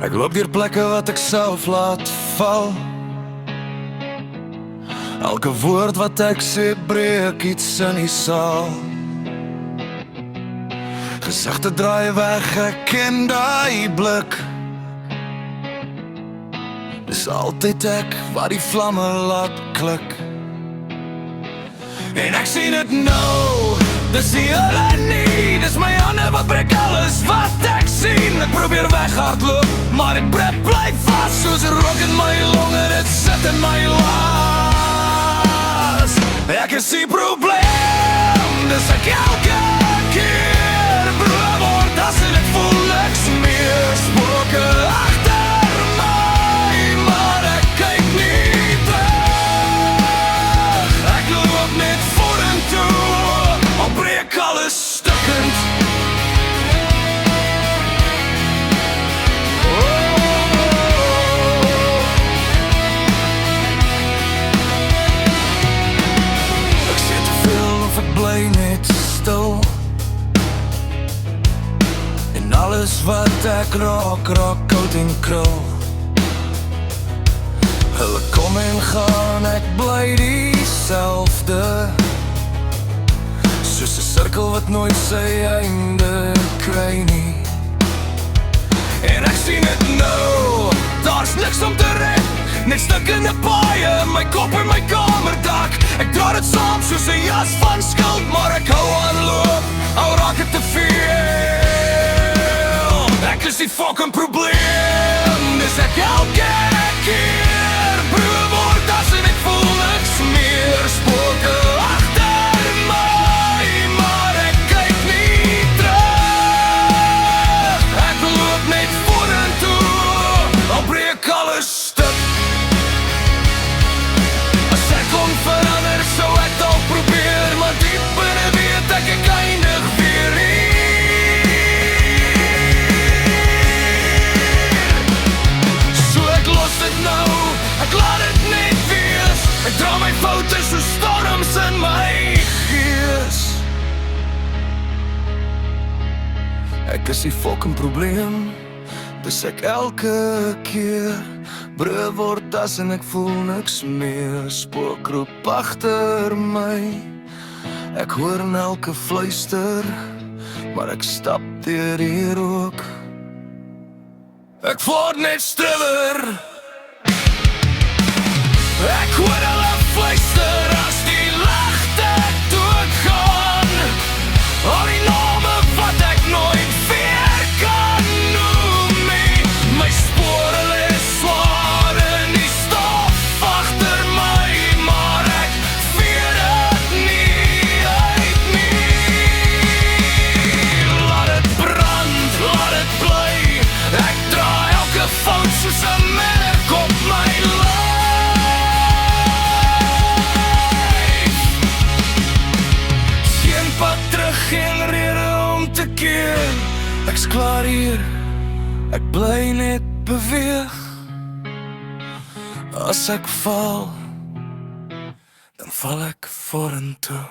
Ek loop deur plekke wat ek self laat val. Elke woord wat ek sê breek iets in die saal. Gesigte draai weg, ek ken daai blik. Dis altyd ek wat die vlamme laat klik. En ek sien dit nou, dis nie hulle nie. Dis my hande wat breek alles wat ek sien. Ek probeer weghardloop, maar ek bly vas. Soos 'n rook in my longe, dit sit in my las. Ek is die probleem, dis ek elke keer. Beloofd word as en ek voel niks meer. Spooke agter my, maar ek kyk nie terug. Ek loop net vorentoe, al breek alles stukkend. Ek sê te veel of ek bly net stil. En alles wat ek raak koud en krul. Hulle kom en gaan, ek bly dieselfde. Soos 'n sirkel wat nooit sy einde kry nie. En ek sien dit nou, daar's niks om te red. Net stukkende paaie, my kop en my kamerdak. Ek dra dit saam soos 'n jas van skuld, maar ek hou aan loop, al raak het te veel. Ek is die fucking probleem, dis ek elke keer. Beloofd word as en ek voel niks meer. Spooke agter my, maar ek kyk nie terug. Ek loop net vorentoe, al breek alles stuk. As ek kon verander, sou ek dalk probeer, maar diep binne weet ek eindig weer hier. So ek los dit nou, ek laat dit net wees. Ek dra my foute so storms in my gees. Ek is die fucking probleem, dis ek elke keer. Beloofd word as en ek voel niks meer. Spook roep agter my, ek hoor in elke fluister, maar ek stap deur die rook. Ek word net stiller. Ek hoor hulle fluister as die ligte doodgaan. Al die name wat ek nooit weer kan noem nie. My spore lê swaar in die stof agter my, maar ek weet dit nie uit nie. Laat dit brand, laat dit bly. Ek dra elke fout soos 'n merk op my lyf. Geen pad terug, geen rede om te keer. Ek's klaar hier, ek bly net beweeg. As ek val, dan val ek vorentoe.